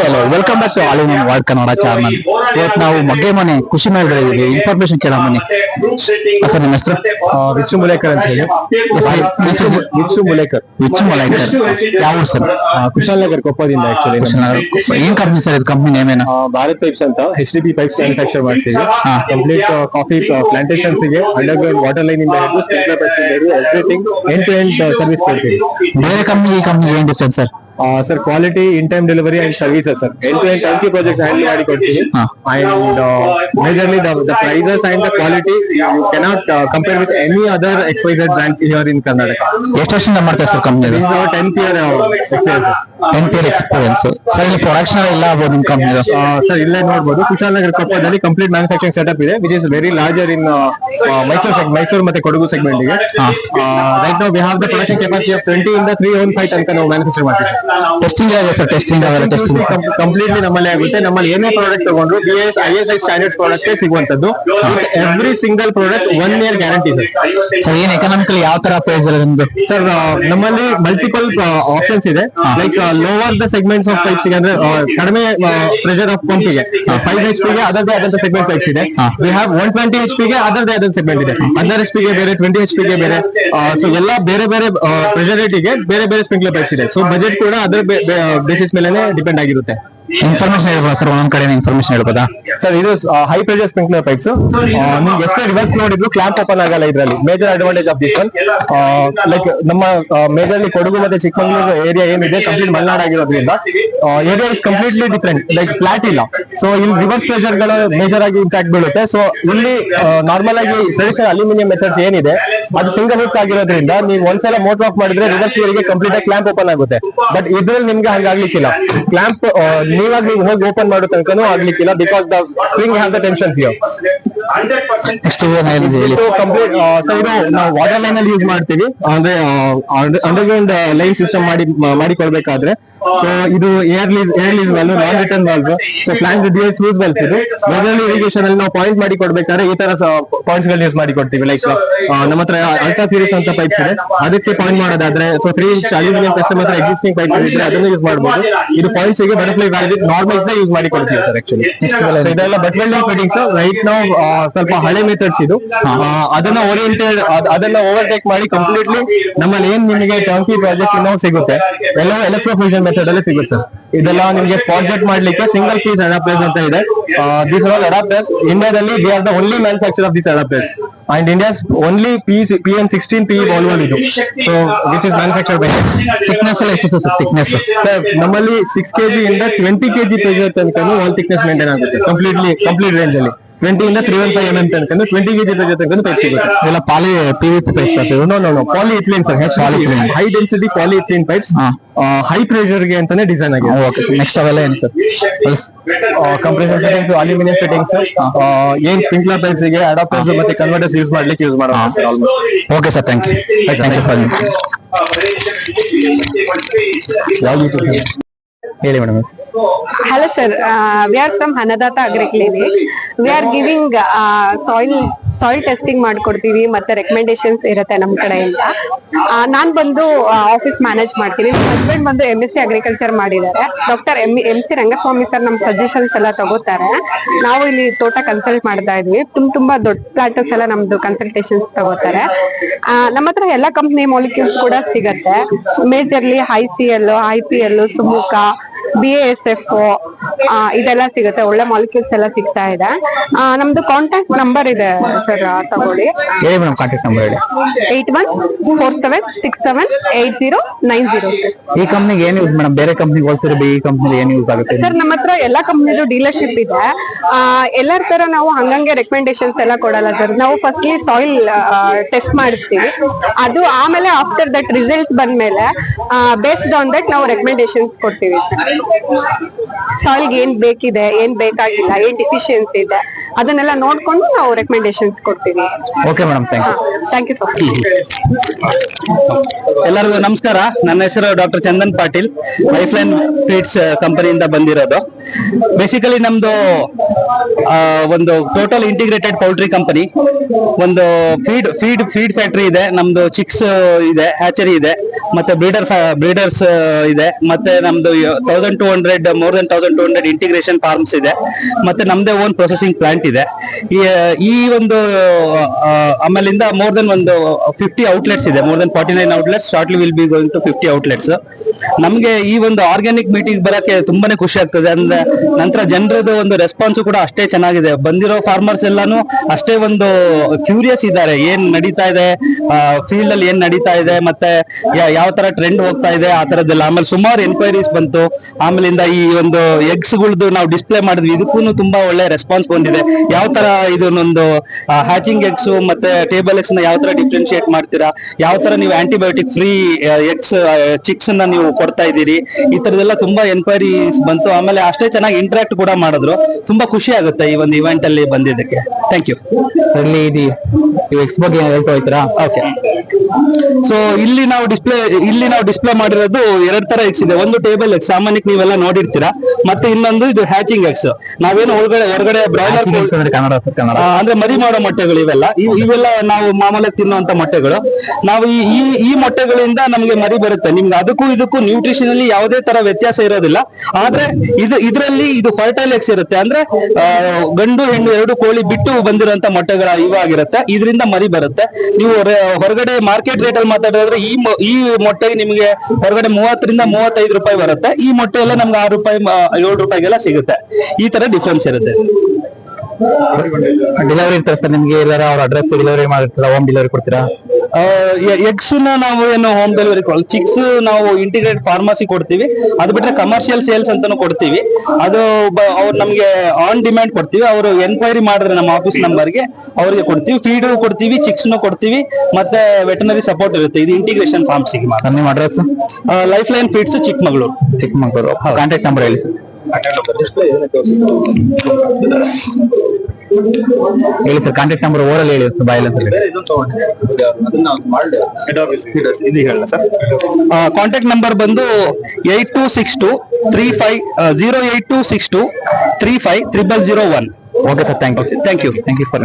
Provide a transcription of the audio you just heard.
Hello, welcome back to all in one world Kannada channel. ಇವತ್ತು ನಾವು ಮಗ್ಗೆ ಮನೆ ಖುಷಿ ಮೇಳಗಳಿದ್ದೀವಿ. ಇನ್ಫಾರ್ಮೇಶನ್ ಕೇಳ ಬನ್ನಿ. ಸರ್, ನಿಮ್ಮ ಹೆಸರು? ವಿಚ್ಚು ಮುಲೇಕರ್ ಅಂತ ಹೇಳಿ. ವಿಚ್ಚು ಮುಲೇಕರ್ ಯಾವ ಸರ್? ಕುಶಾಲನಗರ್ ಕೊಪ್ಪದಿಂದ. ಆಕ್ಚುಲಿ ಏನ್ ಕಂಪ್ನಿ ಸರ್ ಇದು? ಕಂಪ್ನಿ ನೇಮ್ ಏನು? ಭಾರತ್ ಪೈಪ್ಸ್ ಅಂತ HDP ಪೈಪ್ಸ್ ಮ್ಯಾನುಫ್ಯಾಕ್ಚರ್ ಮಾಡ್ತೀವಿ. ಕಂಪ್ಲೀಟ್ ಕಾಫಿ ಪ್ಲಾಂಟೇಶನ್ಸ್ ಗೆ ಅಂಡರ್ ಗ್ರೌಂಡ್ ವಾಟರ್ ಲೈನ್ ಇಂದ ಹಿಡಿದು ಸ್ಪ್ರಿಂಕ್ಲರ್ ಪೈಪ್ಸ್ ಇಂದ ಹಿಡಿದು everything end to end service ಕೊಡ್ತೀವಿ. ಬೇರೆ ಕಂಪ್ನಿ ಈ ಕಂಪ್ನಿ ಏನ್ difference sir? Sir, quality, in time delivery and services sir. End to end turnkey projects handle ಮಾಡಿ ಕೊಡ್ತೀವಿ. And majorly the prices and the quality you cannot compare with any other XYZ brands here in Karnataka. ಎಷ್ಟು ವರ್ಷದಿಂದ ಮಾಡ್ತಾರೆ sir company? 10th year experience. 10th year experience. Sir, ಇಲ್ಲಿ production ಎಲ್ಲ ಆಗ್ಬೋದು ನಿಮ್ಮ company? Sir, ಇಲ್ಲೇ ನೋಡಬಹುದು. ಕುಶಾಲನಗರ ಕೊಪ್ಪದಲ್ಲಿ ಕಂಪ್ಲೀಟ್ ಮ್ಯಾನುಫ್ಯಾಕ್ಚರಿಂಗ್ ಸೆಟಪ್ ಇದೆ, which is very larger in Mysuru ಮತ್ತೆ ಕೊಡಗು ಸೆಗ್ಮೆಂಟ್ ಗೆ. Right now we have the production capacity of 20 ಇಂದ 315 ತನಕ ನಾವು ಮ್ಯಾನುಫ್ಯಾಕ್ಚರ್ ಮಾಡ್ತೀವಿ. ಟೆಸ್ಟಿಂಗ್ ಆಗಿದೆ ಸರ್? ಟೆಸ್ಟಿಂಗ್ ಕಂಪ್ಲೀಟ್ಲಿ ನಮ್ಮಲ್ಲಿ ಆಗುತ್ತೆ. ನಮ್ಮಲ್ಲಿ ಏನೇ ಪ್ರಾಡಕ್ಟ್ ತಗೊಂಡ್ರು BIS ISI ಸ್ಟ್ಯಾಂಡರ್ಡ್ಸ್ ಪ್ರಾಡಕ್ಟ್ ಸಿಗುವಂತದ್ದು. Every single product 1 year guarantee sir. ಏನ್ ಎಕನಾಮಿಕಲಿ ಯಾವ ತರ ಪ್ರೈಸ್ ನಿಮ್ದು ಸರ್? ನಮ್ಮಲ್ಲಿ ಮಲ್ಟಿಪಲ್ ಆಪ್ಷನ್ಸ್ ಇದೆ. Like lower the segments of pipes ಗೆ, ಅಂದ್ರೆ ಕಡಿಮೆ ಪ್ರೆಷರ್ ಆಫ್ ಪಂಪ್ ಗೆ 5 HP ಗೆ ಅದರದೇ ಆದಂತ ಸೆಗ್ಮೆಂಟ್ ಪೈಪ್ಸ್ ಇದೆ. ವಿ ಹ್ಯಾವ್ 120 HP ಗೆ ಅದರದೇ ಆದಂತ ಸೆಗ್ಮೆಂಟ್ ಇದೆ. 16 HP ಗೆ ಬೇರೆ, 20 HP ಗೆ ಬೇರೆ. ಸೊ ಎಲ್ಲ ಬೇರೆ ಬೇರೆ ಪ್ರೆಷರ್ ರೇಟಿಗೆ ಬೇರೆ ಬೇರೆ ಸ್ಪ್ರಿಂಕ್ಲರ್ ಪೈಪ್ಸ್ ಇದೆ. ಸೊ ಬಜೆಟ್ ಕೂಡ ಅದರ ಬೇಸಿಸ್ ಮೇಲೆ ಡಿಪೆಂಡ್ ಆಗಿರುತ್ತೆ. ಇನ್ಫಾರ್ಮೇಶನ್ ಹೇಳ್ಬೋದಾ ಸರ್? ಒಂದೊಂದ್ ಕಡೆ ಇನ್ಫಾರ್ಮೇಶನ್ ಹೇಳ್ಬೋದಾ ಸರ್? ಇದು ಹೈ ಪ್ರೆಷರ್ ಸ್ಪ್ರಿಂಕ್ಲರ್ ಪೈಪ್ಸ್. ನಿಮ್ಗೆ ಎಷ್ಟೇ ರಿವರ್ಸ್ ನೋಡಿದ್ರು ಕ್ಲಾಂಪ್ ಓಪನ್ ಆಗಲ್ಲ. ಇದರಲ್ಲಿ major advantage of this one. Like ನಮ್ಮ ಮೇಜರ್ಲಿ ಕೊಡಗು ಮತ್ತೆ ಚಿಕ್ಕಮಗಳೂರು ಏರಿಯಾ ಏನಿದೆ, ಕಂಪ್ಲೀಟ್ ಮಲೆನಾಡು ಆಗಿರೋದ್ರಿಂದ area is completely different. Like flat ಇಲ್ಲ. ಸೊ ಇಲ್ಲಿ ರಿವರ್ಸ್ ಪ್ರೆಷರ್ ಗಳು ಮೇಜರ್ ಆಗಿ ಇಂಪ್ಯಾಕ್ಟ್ ಬೀಳುತ್ತೆ. ಸೊ ಇಲ್ಲಿ ನಾರ್ಮಲ್ ಆಗಿ ಟ್ರೆಡಿಷನಲ್ ಅಲ್ಯೂಮಿನಿಯಂ ಮೆಥಡ್ಸ್ ಏನಿದೆ ಅದು ಸಿಂಗಲ್ ಹುಕ್ ಆಗಿರೋದ್ರಿಂದ ನೀವು ಒಂದ್ಸಲ ಮೋಟರ್ ಆಫ್ ಮಾಡಿದ್ರೆ ರಿವರ್ಸ್ ಗೆ ಕಂಪ್ಲೀಟ್ ಆಗಿ ಕ್ಲಾಂಪ್ ಓಪನ್ ಆಗುತ್ತೆ. ಬಟ್ ಇದ್ರಲ್ಲಿ ನಿಮ್ಗೆ ಹಂಗಾಗ್ಲಿಕ್ಕಿಲ್ಲ. ಕ್ಲಾಂಪ್ ನೀವಾಗ ನೀವು ಹೋಗಿ ಓಪನ್ ಮಾಡೋ ತನಕನೂ ಆಗ್ಲಿಕ್ಕಿಲ್ಲ, because the spring have the tensions here. Complete sir, ಇದು ನಾವು ವಾಟರ್ ಲೈನ್ ಅಲ್ಲಿ ಯೂಸ್ ಮಾಡ್ತೀವಿ. ಅಂದ್ರೆ ಅಂಡರ್ಗ್ರೌಂಡ್ ಲೈನ್ ಸಿಸ್ಟಮ್ ಮಾಡಿ ಕೊಡ್ಬೇಕಾದ್ರೆ. ಸೊ ಇದು air release valve, non return valve. So plant BIS use valves ಇದು. ಮೇಜರ್ಲಿ ಇರಿಗೇಷನ್ ಅಲ್ಲಿ ನಾವು ಪಾಯಿಂಟ್ ಮಾಡಿ ಕೊಡ್ಬೇಕಾದ್ರೆ ಈ ತರ ಪಾಯಿಂಟ್ಸ್ ಗಳು ಯೂಸ್ ಮಾಡಿ ಕೊಡ್ತೀವಿ. ಲೈಕ್ ನಮ್ಮ ಹತ್ರ ಅಲ್ಟ್ರಾ ಸೀರೀಸ್ ಅಂತ ಪೈಪ್ಸ್ ಇದೆ, ಅದಕ್ಕೆ ಪಾಯಿಂಟ್ ಮಾಡೋದಾದ್ರೆ. ಸೊ 3 inch ಅಲ್ಯೂಮಿನಿಯಂ ಕಸ್ಟಮರ್ ಹತ್ರ ಎಕ್ಸಿಸ್ಟಿಂಗ್ ಪೈಪ್ ಇದ್ರೆ ಅದನ್ನು ಯೂಸ್ ಮಾಡಬಹುದು. ಇದು ಪಾಯಿಂಟ್ಸ್ ಗೆ ಬಟರ್ಫ್ಲೈ ವ್ಯಾಲ್ಯೂ ನಾರ್ಮಲ್ಸ್ ಯೂಸ್ ಮಾಡಿ ಕೊಡ್ತೀವಿ ಸರ್. ಆಕ್ಚುಲಿ ಇದೆಲ್ಲ ಬಟ್ ವೆಲ್ಡಿಂಗ್ ಫಿಟ್ಟಿಂಗ್ಸ್. ರೈಟ್ ನಾವು ಸ್ವಲ್ಪ ಹಳೆ ಮೆಥಡ್ಸ್ ಇದು. ಅದನ್ನ ಓರಿಯೆಂಟೆಡ್, ಅದನ್ನ ಓವರ್ಟೇಕ್ ಮಾಡಿ ಕಂಪ್ಲೀಟ್ಲಿ ನಮ್ಮಲ್ಲಿ ಏನ್ ನಿಮಗೆ ಟರ್ಕಿ ಪ್ರಾಜೆಕ್ಟ್ ಇನ್ನೂ ಸಿಗುತ್ತೆ ಎಲ್ಲ ಎಲೆಕ್ಟ್ರೋಫ್ಯೂಷನ್ ಮೆಥಡ್ ಅಲ್ಲಿ ಸಿಗುತ್ತೆ ಸರ್. ಇದೆಲ್ಲ ನಿಮಗೆ ಸ್ಪಾಟ್ ಜೆಟ್ ಮಾಡ್ಲಿಕ್ಕೆ ಸಿಂಗಲ್ ಪೀಸ್ ಅಡಾಪ್ಟರ್ಸ್ ಅಂತ ಇದೆ. ದಿಸ್ ಆಲ್ ಅಡಾಪ್ಟರ್ಸ್ ಇಂಡಿಯಾದಲ್ಲಿ they are the only manufacture of this adapters and India's only PM16 PE valve ಇದು. So which is manufactured by. Thickness ಎಲ್ಲ ಎಷ್ಟು ಸರ್? ಥಿಕ್ನೆಸ್ ಸರ್ ನಮ್ಮಲ್ಲಿ 6 kg ಇಂದ 20 kg pressure ತನಕ wall thickness maintain ಆಗುತ್ತೆ. Complete range ಅಲ್ಲಿ 20 ಇಂದ 315 mm ತನಕ 20 kg ಪ್ರೆಷರ್ ತನಕ ಪೈಪ್ ಸಿಗುತ್ತೆ. ಎಲ್ಲ PVP pipes sir? No polyethylene sir. High density polyethylene pipes high pressure ಗೆ ಅಂತಾನೆ ಡಿಸೈನ್ ಆಗಿದೆ. Okay sir. ನೆಕ್ಸ್ಟ್ ಅವೆಲ್ಲ ಏನು sir? Compressor fittings, aluminium fittings, ಏನ್ ಸ್ಪ್ರಿಂಕ್ಲರ್ ಪೈಪ್ಸ್ ಗೆ ಅಡಾಪ್ಟರ್ಸ್ ಮತ್ತೆ ಕನ್ವರ್ಟರ್ಸ್ ಯೂಸ್ ಮಾಡ್ಲಿಕ್ಕೆ ಯೂಸ್ ಮಾಡೋದು sir almost. Okay sir, thank you for ಹೇಳಿ madam. Hello sir, we are from Hanadata Agri Clinic. We are giving soil testing ಮಾಡ್ಕೊಡ್ತೀವಿ ಮತ್ತೆ recommendations ಇರುತ್ತೆ ನಮ್ ಕಡೆಯಿಂದ. ನಾನ್ ಬಂದು ಆಫೀಸ್ ಮ್ಯಾನೇಜ್ ಮಾಡ್ತೀನಿ. ಹಸ್ಬೆಂಡ್ ಬಂದು MSc ಅಗ್ರಿಕಲ್ಚರ್ ಮಾಡಿದ್ದಾರೆ. ಡಾಕ್ಟರ್ MC ರಂಗಸ್ವಾಮಿ ಸರ್ ನಮ್ ಸಜೆಷನ್ಸ್ ಎಲ್ಲ ತಗೋತಾರೆ. ನಾವು ಇಲ್ಲಿ ತೋಟ ಕನ್ಸಲ್ಟ್ ಮಾಡ್ತಾ ಇದ್ವಿ. ತುಂಬಾ ದೊಡ್ಡ ಪ್ಲಾಂಟರ್ಸ್ ಎಲ್ಲ ನಮ್ದು ಕನ್ಸಲ್ಟೇಷನ್ಸ್ ತಗೋತಾರೆ. ನಮ್ಮ ಹತ್ರ ಎಲ್ಲ ಕಂಪ್ನಿ ಮಾಲಿಕ್ಯೂಲ್ಸ್ ಕೂಡ ಸಿಗತ್ತೆ. Majorly ICL, IPL, Sumukha, BASF ಇದೆಲ್ಲ ಸಿಗುತ್ತೆ. ಒಳ್ಳೆ ಮಾಲಿಕ್ಯೂಲ್ಸ್ ಎಲ್ಲ ಸಿಗ್ತಾ ಇದೆ. ನಮ್ದು ಕಾಂಟ್ಯಾಕ್ಟ್ ನಂಬರ್ ಇದೆ ಸರ್, ತಗೊಳ್ಳಿ. ಹೇಳಿ ಮೇಡಮ್, ಕಾಂಟ್ಯಾಕ್ಟ್ ನಂಬರ್ ಹೇಳಿ. 8147678090. ಈ ಕಂಪ್ನಿಗೆ ಏನು ಯೂಸ್ ಮೇಡಮ್? ಬೇರೆ ಕಂಪ್ನಿಗೆ ಹೋಲ್ಸಿದ್ರೆ ಈ ಕಂಪ್ನಿ ಏನು ಯೂಸ್ ಆಗುತ್ತೆ ಸರ್? ನಮ್ಮ ಹತ್ರ ಎಲ್ಲಾ ಕಂಪ್ನಿದು ಡೀಲರ್ಶಿಪ್ ಇದೆ. ಎಲ್ಲರ ತರ ನಾವು ಹಂಗಂಗೆ ರೆಕಮೆಂಡೇಶನ್ಸ್ ಎಲ್ಲ ಕೊಡಲ್ಲ ಸರ್. ನಾವು ಫಸ್ಟ್ಲಿ ಸಾಯಿಲ್ ಟೆಸ್ಟ್ ಮಾಡಿಸ್ತೀವಿ. ಅದು ಆಮೇಲೆ ಆಫ್ಟರ್ ದಟ್ ರಿಸಲ್ಟ್ ಬಂದ್ಮೇಲೆ ಬೇಸ್ಡ್ ಆನ್ ದಟ್ ನಾವು ರೆಕಮೆಂಡೇಶನ್ಸ್ ಕೊಡ್ತೀವಿ. ಸಾಯಿಲ್ಗೆ ಏನ್ ಬೇಕಿದೆ, ಏನ್ ಬೇಕಾಗಿಲ್ಲ, ಏನ್ ಡಿಫಿಷಿಯನ್ಸಿ ಇದೆ ಅದನ್ನೆಲ್ಲ ನೋಡ್ಕೊಂಡು ನಾವು ರೆಕಮೆಂಡೇಶನ್ಸ್ ಕೊಡ್ತೀವಿ. Okay madam, thank you so much. ಎಲ್ಲರಿಗೂ ನಮಸ್ಕಾರ. ನನ್ನ ಹೆಸರು doctor Chandan Patil, lifeline feeds ಕಂಪನಿಯಿಂದ ಬಂದಿರೋದು. ಬೇಸಿಕಲಿ ನಮ್ದು ಒಂದು ಟೋಟಲ್ ಇಂಟಿಗ್ರೇಟೆಡ್ ಪೌಲ್ಟ್ರಿ ಕಂಪನಿ. ಒಂದು ಫೀಡ್ ಫ್ಯಾಕ್ಟರಿ ಇದೆ ನಮ್ದು, ಚಿಕ್ಸ್ ಇದೆ, ಹ್ಯಾಚರಿ ಇದೆ, ಮತ್ತೆ ಬ್ರೀಡರ್ಸ್ ಇದೆ, ಮತ್ತೆ ನಮ್ದು 1200 ಮೋರ್ ದೆನ್ 1200 ಇಂಟಿಗ್ರೇಷನ್ ಫಾರ್ಮ್ಸ್ ಇದೆ, ಮತ್ತೆ ನಮ್ದೇ ಓನ್ ಪ್ರೊಸೆಸಿಂಗ್ ಪ್ಲಾಂಟ್ ಇದೆ. ಈ ಒಂದು ಆಮೇಲಿಂದ ಮೋರ್ ದೆನ್ ಒಂದು 50 ಔಟ್ಲೆಟ್ಸ್ ಇದೆ, more than 49 outlets. Shortly will be going to 50 outlets. ನಮ್ಗೆ ಈ ಒಂದು ಆರ್ಗ್ಯಾನಿಕ್ ಮೀಟಿಂಗ್ ಬರಕ್ಕೆ ತುಂಬಾನೇ ಖುಷಿ ಆಗ್ತದೆ. ಅಂದ್ರೆ ನಂತರ ಜನರದ್ದು ಒಂದು ರೆಸ್ಪಾನ್ಸ್ ಕೂಡ ಅಷ್ಟೇ ಚೆನ್ನಾಗಿದೆ. ಬಂದಿರೋ ಫಾರ್ಮರ್ಸ್ ಎಲ್ಲಾನು ಅಷ್ಟೇ ಒಂದು ಕ್ಯೂರಿಯಸ್ ಇದ್ದಾರೆ, ಏನ್ ನಡೀತಾ ಇದೆ ಫೀಲ್ಡ್ ಅಲ್ಲಿ, ಏನ್ ನಡೀತಾ ಇದೆ, ಮತ್ತೆ ಯಾವ ತರ ಟ್ರೆಂಡ್ ಹೋಗ್ತಾ ಇದೆ ಆ ತರದ್ದೆಲ್ಲ. ಆಮೇಲೆ ಸುಮಾರು ಎನ್ಕ್ವೈರೀಸ್ ಬಂತು. ಆಮೇಲಿಂದ ಈ ಒಂದು ಎಗ್ಸ್ ಗಳದ್ದು ನಾವು ಡಿಸ್ಪ್ಲೇ ಮಾಡಿದ್ವಿ, ಇದಕ್ಕೂ ತುಂಬಾ ಒಳ್ಳೆ ರೆಸ್ಪಾನ್ಸ್ ಬಂದಿದೆ. ಯಾವ ತರ ಇದನ್ನೊಂದು ಹ್ಯಾಚಿಂಗ್ ಎಗ್ಸ್ ಮತ್ತೆ ಟೇಬಲ್ ಎಗ್ಸ್ ನ ಯಾವ ತರ ಡಿಫ್ರೆನ್ಶಿಯೇಟ್ ಮಾಡ್ತೀರಾ, ಯಾವ ತರ ನೀವು ಆಂಟಿಬಯೋಟಿಕ್ ಫ್ರೀ ಎಗ್ಸ್ ಚಿಕ್ಸ್ ಅನ್ನ ನೀವು ಕೊಡ್ತಾ ಇದ್ದೀರಿ, ಈ ತರದೆಲ್ಲ ತುಂಬಾ ಎನ್ಕ್ವೈರೀಸ್ ಬಂತು. ಆಮೇಲೆ ಅಷ್ಟೇ ಚೆನ್ನಾಗಿ ಇಂಟರಾಕ್ಟ್ ಕೂಡ ಮಾಡಿದ್ರು. ತುಂಬಾ ಖುಷಿ ಆಗುತ್ತೆ ಈ ಒಂದು ಇವೆಂಟ್ ಅಲ್ಲಿ ಬಂದಿದ್ದಕ್ಕೆ. Thank you. ಇಲ್ಲಿ ಎಕ್ಸ್ ಬಗ್ಗೆ ಹೇಳ್ತಾ ಹೋಗ್ತೀರಾ? ಓಕೆ, ಸೊ ಇಲ್ಲಿ ನಾವು ಡಿಸ್ಪ್ಲೇ ಮಾಡಿರೋದು 2 ತರ ಎಗ್ಸ್ ಇದೆ. ಒಂದು ಟೇಬಲ್ ಎಗ್ಸ್ ಸಾಮಾನ್ಯಕ್ಕೆ ನೀವೆಲ್ಲ ನೋಡಿರ್ತೀರಾ, ಮತ್ತೆ ಇನ್ನೊಂದು ಇದು ಹ್ಯಾಚಿಂಗ್ ಎಗ್ಸ್. ನಾವೇನು ಹೊರಗಡೆ ಬ್ರಾಯ್ಲರ್ ಕನ್ನಡ ಅಂದ್ರೆ ಮರಿ ಮಾಡೋ ಮೊಟ್ಟೆಗಳು ಇವೆಲ್ಲ ನಾವು ಮಾಮೂಲಾಗಿ ತಿನ್ನುವಂತ ಮೊಟ್ಟೆಗಳು. ನಾವು ಈ ಮೊಟ್ಟೆಗಳಿಂದ ನಮಗೆ ಮರಿ ಬರುತ್ತೆ. ನಿಮ್ಗೆ ಅದಕ್ಕೂ ಇದಕ್ಕೂ ನ್ಯೂಟ್ರಿಷನ್ ಅಲ್ಲಿ ಯಾವುದೇ ತರ ವ್ಯತ್ಯಾಸ ಇರೋದಿಲ್ಲ. ಆದ್ರೆ ಇದರಲ್ಲಿ ಇದು ಫರ್ಟೈಲ್ ಎಗ್ಸ್ ಇರುತ್ತೆ. ಅಂದ್ರೆ ಗಂಡು ಹೆಣ್ಣು 2 ಕೋಳಿ ಬಿಟ್ಟು ಬಂದಿರುವಂತ ಮೊಟ್ಟೆಗಳ ಇವಾಗಿರುತ್ತೆ. ಇದರಿಂದ ಮರಿ ಬರುತ್ತೆ. ನೀವು ಹೊರಗಡೆ ಮಾರ್ಕೆಟ್ ರೇಟ್ ಅಲ್ಲಿ ಮಾತಾಡಿದ್ರೆ ಈ ಮೊಟ್ಟೆಗೆ ನಿಮಗೆ ಹೊರಗಡೆ 30 ರಿಂದ 35 ರೂಪಾಯಿ ಬರುತ್ತೆ. ಈ ಮೊಟ್ಟೆ ಎಲ್ಲ ನಮ್ಗೆ 6 ರೂಪಾಯಿ 7 ರೂಪಾಯಿಗೆಲ್ಲ ಸಿಗುತ್ತೆ. ಈ ತರ ಡಿಫ್ರೆನ್ಸ್ ಇರುತ್ತೆ. ಡೆಲಿವರಿ ಇರ್ತಾರೆ ಸರ್ ನಿಮ್ಗೆ? ಎಲ್ಲಾರ ಅವ್ರ ಅಡ್ರೆಸ್ ಡೆಲಿವರಿ ಮಾಡಿರ್ತೀರಾ? ಹೋಮ್ ಡೆಲಿವರಿ ಕೊಡ್ತೀರಾ? ಎಗ್ಸ್ ನಾವು ಏನು ಹೋಮ್ ಡೆಲಿವರಿ ಕೊಡಲ್ಲ. ಚಿಕ್ಸ್ ನಾವು ಇಂಟಿಗ್ರೇಟೆಡ್ ಫಾರ್ಮಸಿ ಕೊಡ್ತೀವಿ. ಅದು ಬಿಟ್ರೆ ಕಮರ್ಷಿಯಲ್ ಸೇಲ್ಸ್ ಅಂತಾನು ಕೊಡ್ತೀವಿ. ಅದು ಅವ್ರು ನಮ್ಗೆ ಆನ್ ಡಿಮ್ಯಾಂಡ್ ಕೊಡ್ತೀವಿ. ಅವರು ಎನ್ಕ್ವೈರಿ ಮಾಡಿದ್ರೆ ನಮ್ಮ ಆಫೀಸ್ ನಂಬರ್ಗೆ ಅವ್ರಿಗೆ ಕೊಡ್ತೀವಿ. ಫೀಡ್ ಕೊಡ್ತೀವಿ, ಚಿಕ್ಸ್ ಕೊಡ್ತೀವಿ, ಮತ್ತೆ ವೆಟನರಿ ಸಪೋರ್ಟ್ ಇರುತ್ತೆ. ಇದು ಇಂಟಿಗ್ರೇಷನ್ ಫಾರ್ಮ್ಸಿಗೆ ಮಾತ್ರ. ನಿಮ್ಮ address? Life line feeds, Chikkamagaluru. Contact number ಹೇಳಿ. ಹೇಳಿ ಸರ್, ಕಾಂಟ್ಯಾಕ್ಟ್ ನಂಬರ್ ಓರಲ್ಲಿ ಹೇಳಿ, ಬಾಯಲ್ಲಿ ಕಾಂಟ್ಯಾಕ್ಟ್ ನಂಬರ್ ಬಂದು 826235 0826235 0001. Okay sir, thank you. Thank you for